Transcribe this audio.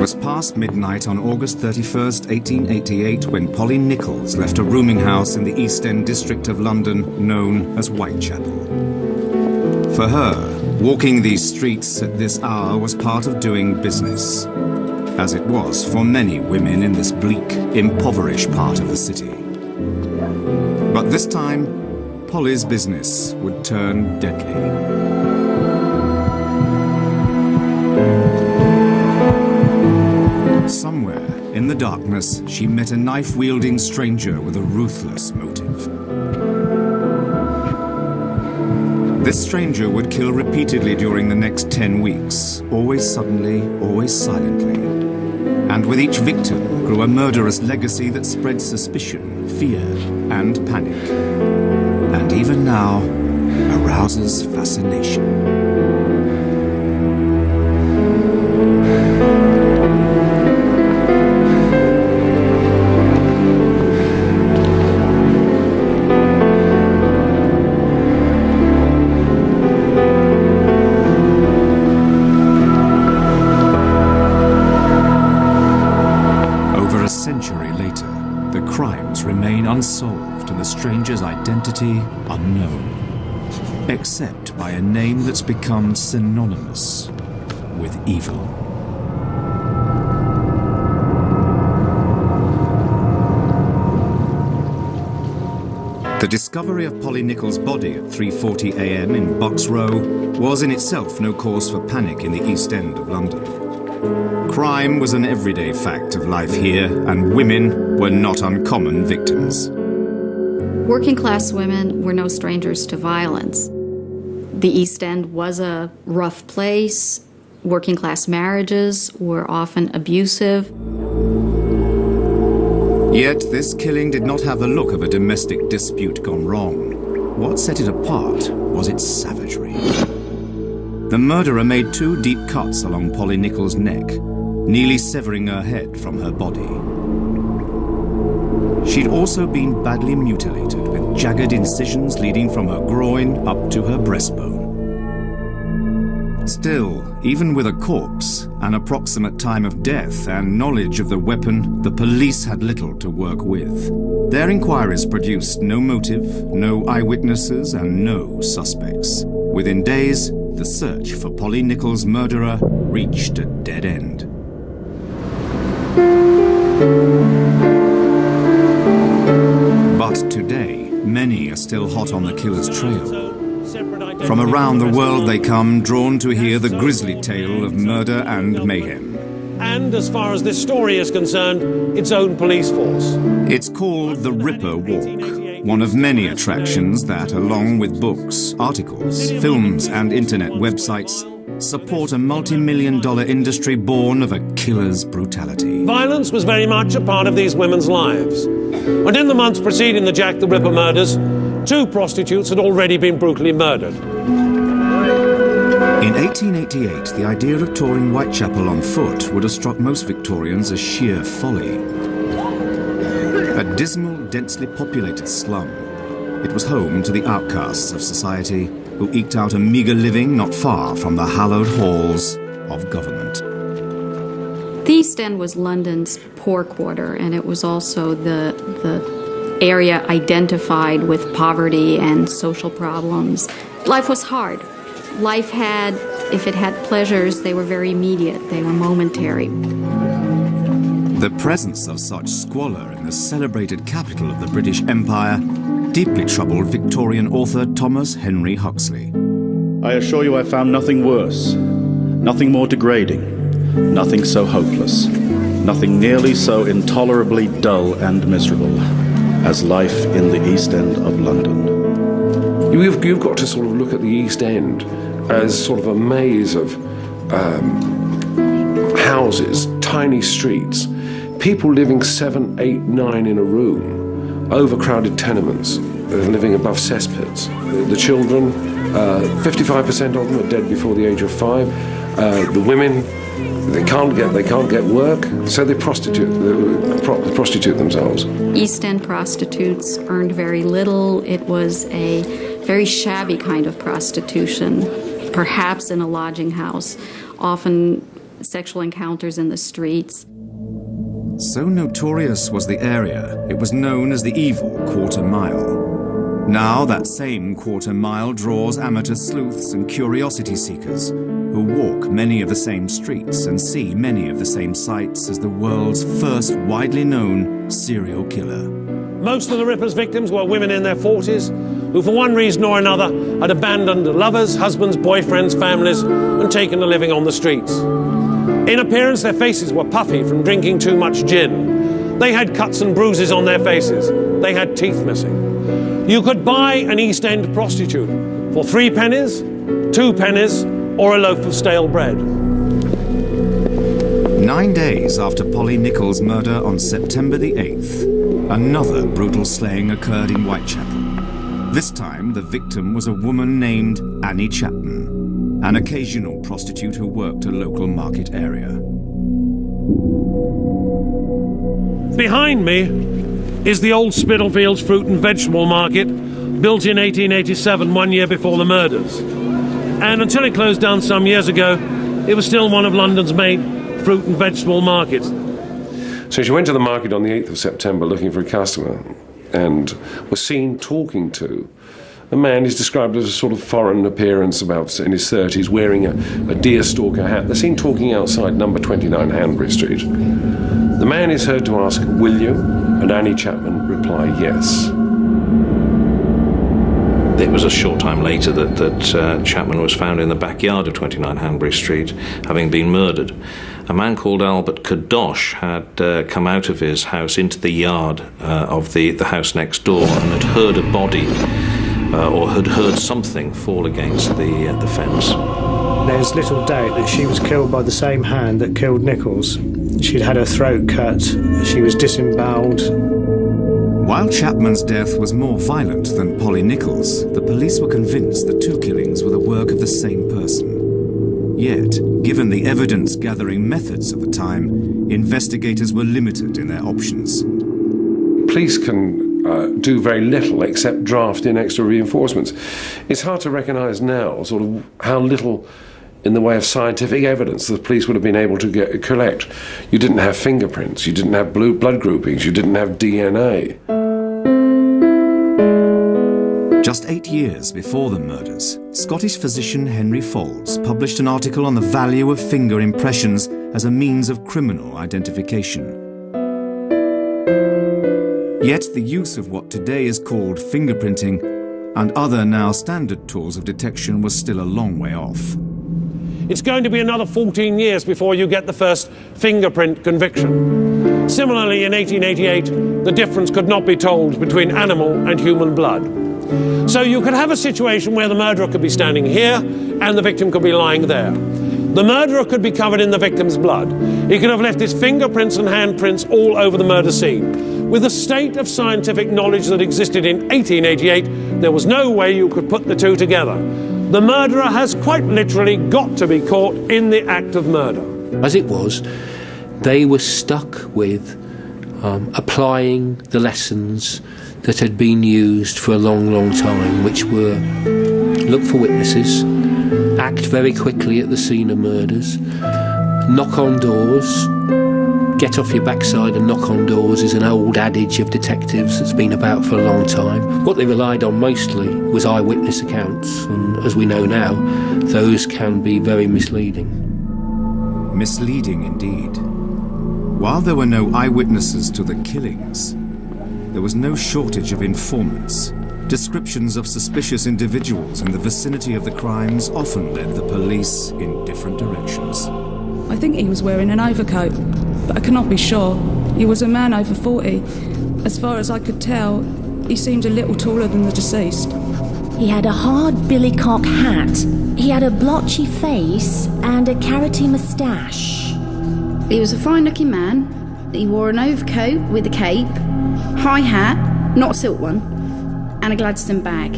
was past midnight on August 31st, 1888, when Polly Nichols left a rooming house in the East End district of London known as Whitechapel. For her, walking these streets at this hour was part of doing business, as it was for many women in this bleak, impoverished part of the city. But this time, Polly's business would turn deadly. Somewhere in the darkness, she met a knife-wielding stranger with a ruthless motive. This stranger would kill repeatedly during the next 10 weeks, always suddenly, always silently. And with each victim grew a murderous legacy that spread suspicion, fear, and panic. And even now, arouses fascination. Unsolved and the stranger's identity unknown, except by a name that's become synonymous with evil. The discovery of Polly Nichols' body at 3:40 a.m. in Bucks Row was in itself no cause for panic in the East End of London. Crime was an everyday fact of life here, and women were not uncommon victims. Working-class women were no strangers to violence. The East End was a rough place. Working-class marriages were often abusive. Yet this killing did not have the look of a domestic dispute gone wrong. What set it apart was its savagery. The murderer made 2 deep cuts along Polly Nichols' neck, nearly severing her head from her body. She'd also been badly mutilated, with jagged incisions leading from her groin up to her breastbone. Still, even with a corpse, an approximate time of death, and knowledge of the weapon, the police had little to work with. Their inquiries produced no motive, no eyewitnesses, and no suspects. Within days, the search for Polly Nichols' murderer reached a dead end. But today, many are still hot on the killer's trail. From around the world they come, drawn to hear the grisly tale of murder and mayhem. And as far as this story is concerned, its own police force. It's called the Ripper Walk, one of many attractions that, along with books, articles, films and internet websites, support a multi-million-dollar industry born of a killer's brutality. Violence was very much a part of these women's lives. And in the months preceding the Jack the Ripper murders, 2 prostitutes had already been brutally murdered. In 1888, the idea of touring Whitechapel on foot would have struck most Victorians as sheer folly. A dismal, densely populated slum, it was home to the outcasts of society who eked out a meagre living not far from the hallowed halls of government. The East End was London's poor quarter, and it was also the area identified with poverty and social problems. Life was hard. Life had, if it had pleasures, they were very immediate, they were momentary. The presence of such squalor in the celebrated capital of the British Empire deeply troubled Victorian author Thomas Henry Huxley. I assure you I found nothing worse, nothing more degrading, nothing so hopeless, nothing nearly so intolerably dull and miserable as life in the East End of London. You've got to sort of look at the East End as sort of a maze of houses, tiny streets, people living 7, 8, 9 in a room, overcrowded tenements, living above cesspits. The children, 55% of them are dead before the age of 5. The women, they can't get work, so they prostitute themselves. East End prostitutes earned very little. It was a very shabby kind of prostitution, perhaps in a lodging house, often sexual encounters in the streets. So notorious was the area, it was known as the evil Quarter Mile. Now that same Quarter Mile draws amateur sleuths and curiosity seekers who walk many of the same streets and see many of the same sights as the world's first widely known serial killer. Most of the Ripper's victims were women in their 40s who, for one reason or another, had abandoned lovers, husbands, boyfriends, families, and taken a living on the streets. In appearance, their faces were puffy from drinking too much gin. They had cuts and bruises on their faces. They had teeth missing. You could buy an East End prostitute for 3 pennies, 2 pennies, or a loaf of stale bread. 9 days after Polly Nichols' murder on September the 8th, another brutal slaying occurred in Whitechapel. This time, the victim was a woman named Annie Chapman, an occasional prostitute who worked a local market area. Behind me is the old Spitalfields fruit and vegetable market, built in 1887, 1 year before the murders. And until it closed down some years ago, it was still one of London's main fruit and vegetable markets. So she went to the market on the 8th of September looking for a customer and was seen talking to a man who's described as a sort of foreign appearance, about in his 30s, wearing a deerstalker hat. They're seen talking outside number 29 Hanbury Street. The man is heard to ask, "Will you?" and Annie Chapman reply, "Yes." It was a short time later that Chapman was found in the backyard of 29 Hanbury Street, having been murdered. A man called Albert Kadosh had come out of his house into the yard of the house next door and had heard a body or had heard something fall against the fence. There's little doubt that she was killed by the same hand that killed Nichols. She'd had her throat cut, she was disemboweled. While Chapman's death was more violent than Polly Nichols, the police were convinced the 2 killings were the work of the same person. Yet, given the evidence-gathering methods of the time, investigators were limited in their options. Police can do very little except draft in extra reinforcements. It's hard to recognise now sort of how little in the way of scientific evidence the police would have been able to collect. You didn't have fingerprints, you didn't have blood groupings, you didn't have DNA. Just 8 years before the murders, Scottish physician Henry Faulds published an article on the value of finger impressions as a means of criminal identification. Yet the use of what today is called fingerprinting and other now standard tools of detection was still a long way off. It's going to be another 14 years before you get the first fingerprint conviction. Similarly, in 1888, the difference could not be told between animal and human blood. So you could have a situation where the murderer could be standing here and the victim could be lying there. The murderer could be covered in the victim's blood. He could have left his fingerprints and handprints all over the murder scene. With the state of scientific knowledge that existed in 1888, there was no way you could put the two together. The murderer has quite literally got to be caught in the act of murder. As it was, they were stuck with applying the lessons that had been used for a long, long time, which were look for witnesses, act very quickly at the scene of murders, knock on doors. Get off your backside and knock on doors is an old adage of detectives that's been about for a long time. What they relied on mostly was eyewitness accounts, and as we know now, those can be very misleading. Misleading indeed. While there were no eyewitnesses to the killings, there was no shortage of informants. Descriptions of suspicious individuals in the vicinity of the crimes often led the police in different directions. I think he was wearing an overcoat, but I cannot be sure. He was a man over 40. As far as I could tell, he seemed a little taller than the deceased. He had a hard billycock hat. He had a blotchy face and a carroty moustache. He was a fine-looking man. He wore an overcoat with a cape, high hat, not a silk one, and a Gladstone bag.